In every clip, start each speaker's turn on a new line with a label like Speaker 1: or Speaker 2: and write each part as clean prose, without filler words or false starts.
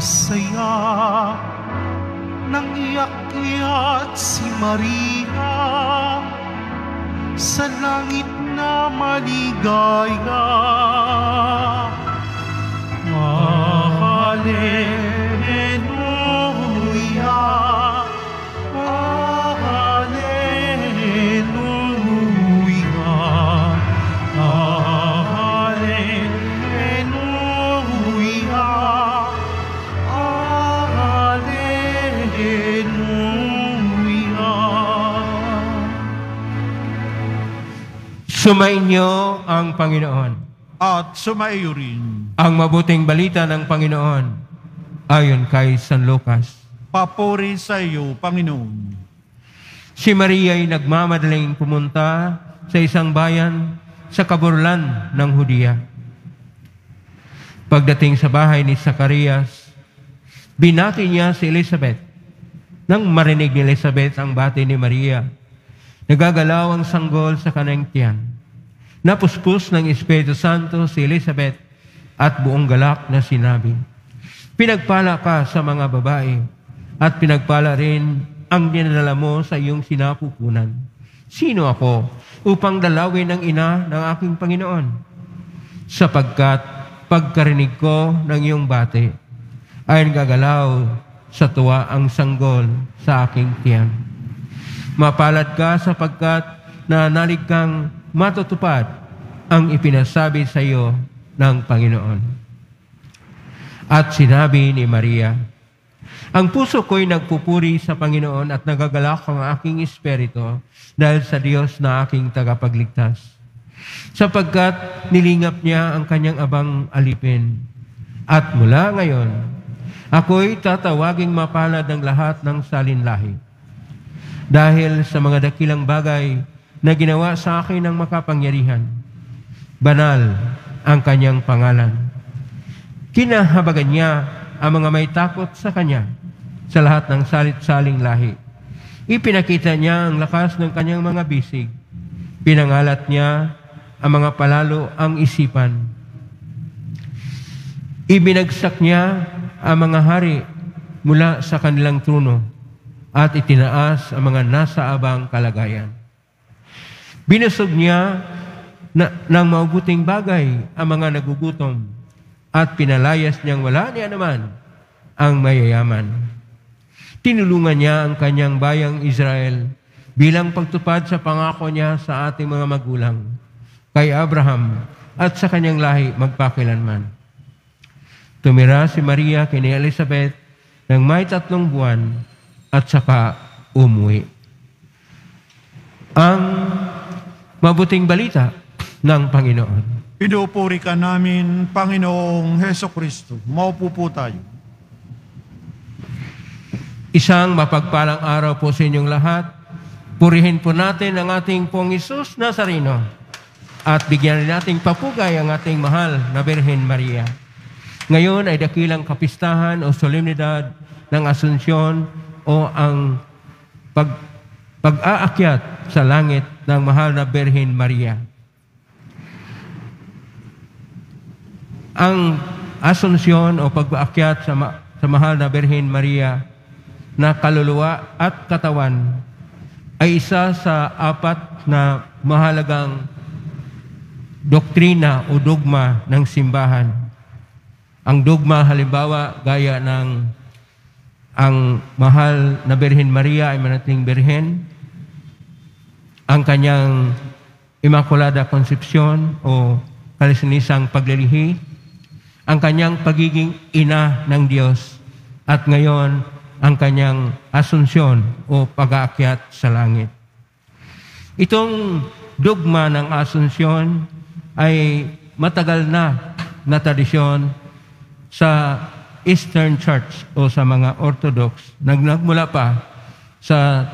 Speaker 1: masaya nang iakyat si Maria sa langit na maligaya. Hallelujah, Hallelujah, Hallelujah, Hallelujah.
Speaker 2: Sumainyo ang Panginoon.
Speaker 3: At sumaiyo rin.
Speaker 2: Ang mabuting balita ng Panginoon ayon kay San Lucas.
Speaker 3: Papuri sa iyo, Panginoon.
Speaker 2: Si Maria ay nagmamadaling pumunta sa isang bayan sa kaburlan ng Hudiya. Pagdating sa bahay ni Zacarias, binati niya si Elizabeth. Nang marinig ni Elizabeth ang bati ni Maria, nagagalaw ang sanggol sa kanyang tiyan. Napuspos ng Espiritu Santo si Elizabeth at buong galak na sinabi, "Pinagpala ka sa mga babae at pinagpala rin ang dinadala mo sa iyong sinapupunan. Sino ako upang dalawin ng ina ng aking Panginoon? Sapagkat pagkarinig ko ng iyong bati, ay gagalaw sa tuwa ang sanggol sa aking tiyan. Mapalad ka sapagkat nanalig kang matutupad ang ipinasabi sa iyo ng Panginoon." At sinabi ni Maria, "Ang puso ko'y nagpupuri sa Panginoon at nagagalak ang aking espiritu dahil sa Diyos na aking tagapagligtas. Sapagkat nilingap niya ang kanyang abang alipin. At mula ngayon, ako'y tatawaging mapalad ng lahat ng salinlahi. Dahil sa mga dakilang bagay na ginawa sa akin ng makapangyarihan, banal ang kanyang pangalan. Kinahabagan niya ang mga may takot sa kanya sa lahat ng salit-saling lahi. Ipinakita niya ang lakas ng kanyang mga bisig. Pinangalat niya ang mga palalo ang isipan. Ibinagsak niya ang mga hari mula sa kanilang trono at itinaas ang mga nasa abang kalagayan. Binusog niya ng mabuting bagay ang mga nagugutom at pinalayas niyang wala niya naman ang mayayaman. Tinulungan niya ang kanyang bayang Israel bilang pagtupad sa pangako niya sa ating mga magulang, kay Abraham at sa kanyang lahi magpakilanman. Tumira si Maria kini Elizabeth ng may 3 buwan at saka umuwi. Ang mabuting balita ng Panginoon.
Speaker 3: Pinupuri ka namin, Panginoong Hesukristo. Maupo po tayo.
Speaker 2: Isang mapagpalang araw po sa inyong lahat. Purihin po natin ang ating pong Hesus Nazareno at bigyan nating papugay ang ating mahal na Birhen Maria. Ngayon ay dakilang kapistahan o solemnidad ng Asunsyon o ang pag-aakyat sa langit ng mahal na Birhen Maria. Ang Asunsyon o pag-aakyat sa mahal na Birhen Maria na kaluluwa at katawan ay isa sa 4 na mahalagang doktrina o dogma ng simbahan. Ang dogma halimbawa gaya ng ang mahal na Birhen Maria ay manatiling birhen, ang kanyang Immaculada Concepcion o kalisinisang paglilihi, ang kanyang pagiging ina ng Diyos, at ngayon ang kanyang Asunsyon o pag-aakyat sa langit. Itong dogma ng Asunsyon ay matagal na tradisyon sa Eastern Church o sa mga Orthodox. Nagmula pa sa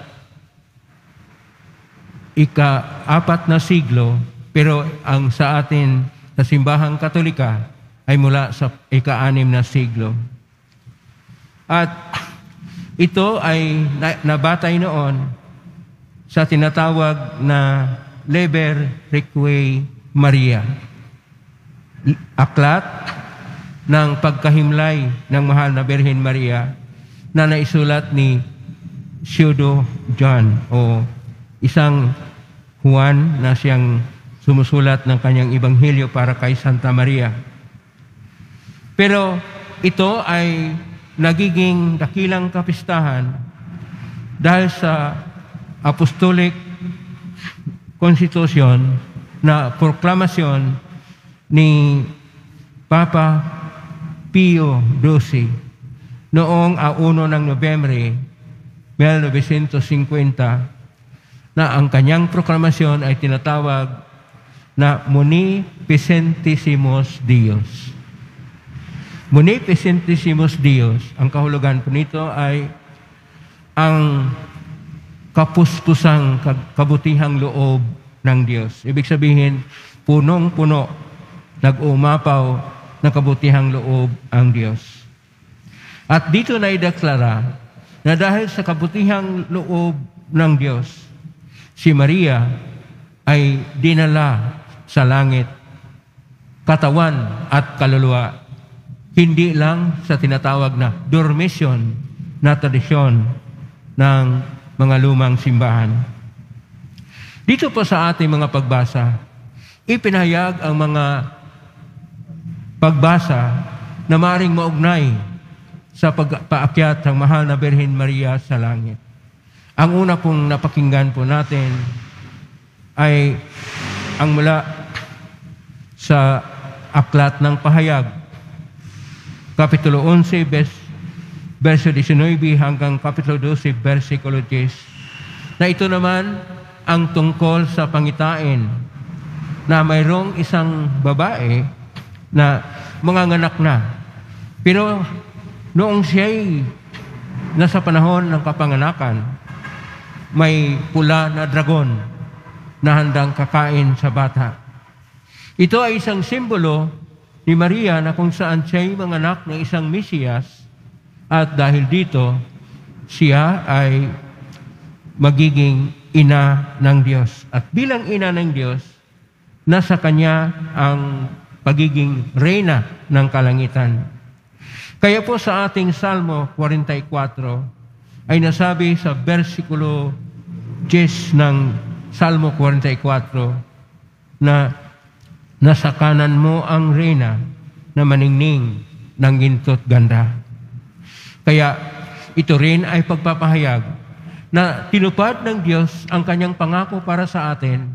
Speaker 2: ika-4 na siglo, pero ang sa atin sa simbahang Katolika ay mula sa ika-6 na siglo. At ito ay nabatay noon sa tinatawag na Liber Requiescati Maria, aklat ng pagkahimlay ng mahal na Birhen Maria na naisulat ni Pseudo John o isang Juan na siyang sumusulat ng kanyang ebanghelyo para kay Santa Maria. Pero ito ay nagiging dakilang kapistahan dahil sa Apostolic Constitution na proklamasyon ni Papa Pio XII noong 1 ng Nobyembre 1950 na ang kanyang proklamasyon ay tinatawag na Munificentissimus Dios. Munificentissimus Dios, ang kahulugan po nito ay ang kapuspusang kabutihang loob ng Diyos. Ibig sabihin, punong-puno, nag-umapaw ng kabutihang loob ang Diyos. At dito na ideklara na dahil sa kabutihang loob ng Diyos, si Maria ay dinala sa langit, katawan at kaluluwa, hindi lang sa tinatawag na dormition na tradisyon ng mga lumang simbahan. Dito po sa ating mga pagbasa, ipinahayag ang mga pagbasa na maaaring maugnay sa pagpaakyat ng mahal na Birhen Maria sa langit. Ang una pong napakinggan po natin ay ang mula sa Aklat ng Pahayag, Kapitulo 11, verso 19 hanggang Kapitulo 12, versikulo 10, na ito naman ang tungkol sa pangitain na mayroong isang babae na manganganak na. Pero noong siya'y nasa panahon ng kapanganakan, may pula na dragon na handang kakain sa bata. Ito ay isang simbolo ni Maria na kung saan siya'y manganak ng isang Mesiyas at dahil dito, siya ay magiging ina ng Diyos. At bilang ina ng Diyos, nasa Kanya ang pagiging reyna ng kalangitan. Kaya po sa ating Salmo 44 ay nasabi sa versikulo 10 ng Salmo 44 na nasa kanan mo ang reyna na maningning ng ginto't ganda. Kaya ito rin ay pagpapahayag na tinupad ng Diyos ang kanyang pangako para sa atin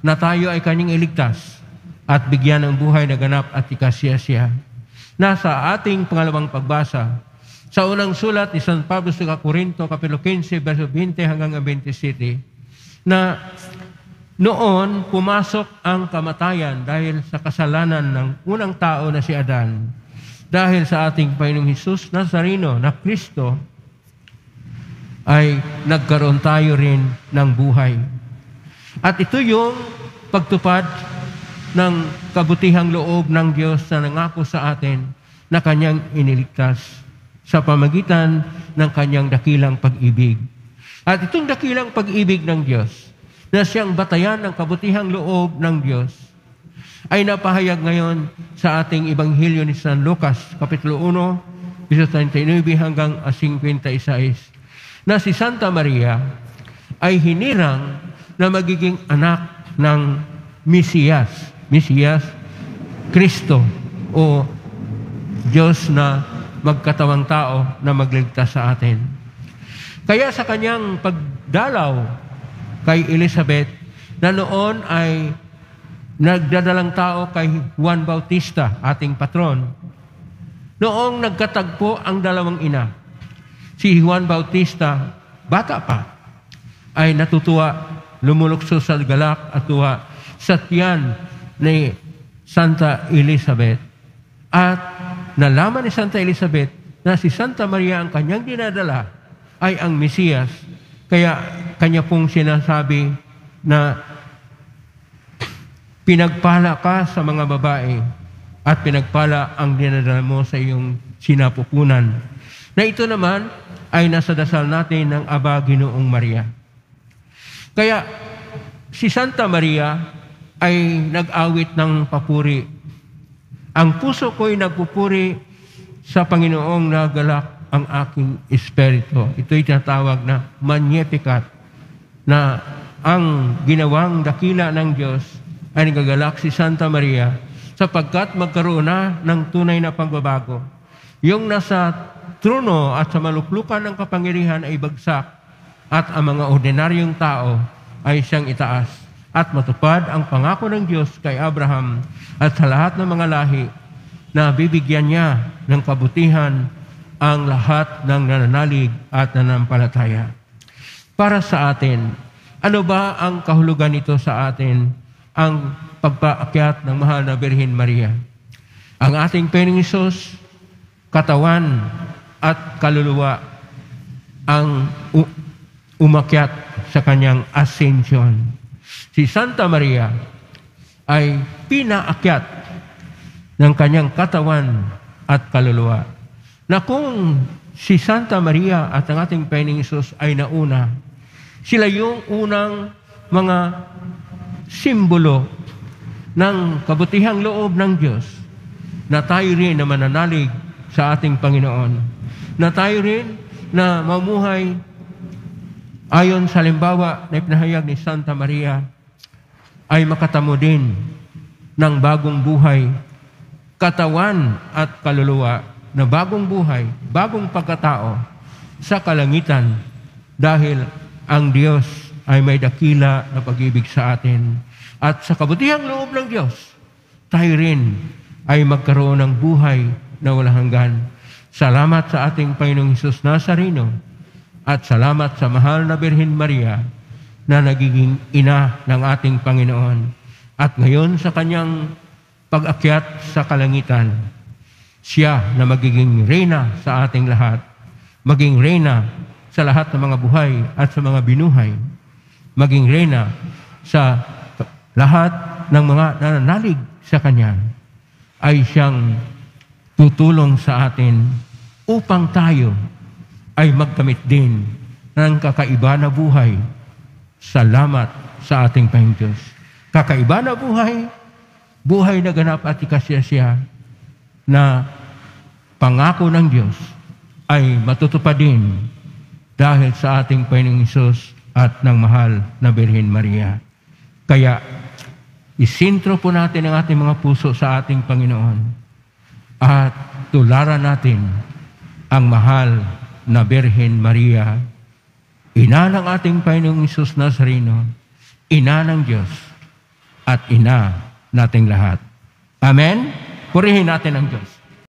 Speaker 2: na tayo ay kanyang iligtas at bigyan ng buhay na ganap at ikasiyasiya. Nasa ating pangalawang pagbasa, sa unang sulat ni San Pablo sa Corinto, Kapitulo 15, verso 20 hanggang 27, na noon pumasok ang kamatayan dahil sa kasalanan ng unang tao na si Adan. Dahil sa ating Panginoong Hesus Nazareno na Kristo, ay nagkaroon tayo rin ng buhay. At ito yung pagtupad ng kabutihang loob ng Diyos na nangako sa atin na Kanyang iniligtas sa pamagitan ng Kanyang dakilang pag-ibig. At itong dakilang pag-ibig ng Diyos na siyang batayan ng kabutihang loob ng Diyos ay napahayag ngayon sa ating Ebanghelyo ni San Lucas, Kapitulo 1, verso 39 hanggang 56, na si Santa Maria ay hinirang na magiging anak ng Mesiyas, Kristo o Diyos na magkatawang tao na magligtas sa atin. Kaya sa kanyang pagdalaw kay Elizabeth, na noon ay nagdadalang tao kay Juan Bautista, ating patron, noong nagkatagpo ang dalawang ina, si Juan Bautista, bata pa, ay natutuwa, lumulukso sa galak at tuwa sa tiyan ni Santa Elizabeth. At nalaman ni Santa Elizabeth na si Santa Maria ang kanyang dinadala ay ang Mesiyas. Kaya kanya pong sinasabi na pinagpala ka sa mga babae at pinagpala ang dinadala mo sa iyong sinapupunan. Na ito naman ay nasa dasal natin ng Aba Ginoong Maria. Kaya si Santa Maria ay nag-awit ng papuri Ang puso ko'y nagpupuri sa Panginoong nagalak ang aking espiritu. Ito'y tinatawag na Magnificat, na ang ginawang dakila ng Diyos ay nagagalak si Santa Maria sapagkat magkaroon na ng tunay na pagbabago. Yung nasa trono at sa maluklukan ng kapangyarihan ay bagsak at ang mga ordinaryong tao ay siyang itaas at matupad ang pangako ng Diyos kay Abraham at sa lahat ng mga lahi na bibigyan niya ng kabutihan ang lahat ng nananalig at nanampalataya. Para sa atin, ano ba ang kahulugan nito sa atin, ang pagpaakyat ng mahal na Birhen Maria? Ang ating Panginoong Hesus, katawan at kaluluwa ang umakyat sa kanyang ascension. Si Santa Maria ay pinaakyat ng kanyang katawan at kaluluwa. Na kung si Santa Maria at ang ating Panginoong Hesus ay nauna, sila yung unang mga simbolo ng kabutihang loob ng Diyos na tayo rin na mananalig sa ating Panginoon. Na tayo rin na mamuhay ayon sa halimbawa na ipinahayag ni Santa Maria ay makatamo din ng bagong buhay, katawan at kaluluwa na bagong buhay, bagong pagkatao sa kalangitan dahil ang Diyos ay may dakila na pag-ibig sa atin. At sa kabutihang loob ng Diyos, tayo rin ay magkaroon ng buhay na walang hanggan. Salamat sa ating Panginoong Hesus Nazareno at salamat sa mahal na Birhen Maria na nagiging ina ng ating Panginoon. At ngayon sa kanyang pag-akyat sa kalangitan, siya na magiging reyna sa ating lahat, maging reyna sa lahat ng mga buhay at sa mga binuhay, maging reyna sa lahat ng mga nananalig sa Kanya, ay siyang tutulong sa atin upang tayo ay magkamit din ng kakaiba na buhay. Salamat sa ating Panginoong Diyos. Kakaiba na buhay, buhay na ganap at ikasya na pangako ng Diyos ay matutupad din dahil sa ating Panginoong Hesus at ng mahal na Birhen Maria. Kaya, isintro po natin ang ating mga puso sa ating Panginoon at tularan natin ang mahal na Birhen Maria, ina ng ating Panginoong Hesus Nazareno, ina ng Diyos at ina nating lahat. Amen? Purihin natin ang Diyos.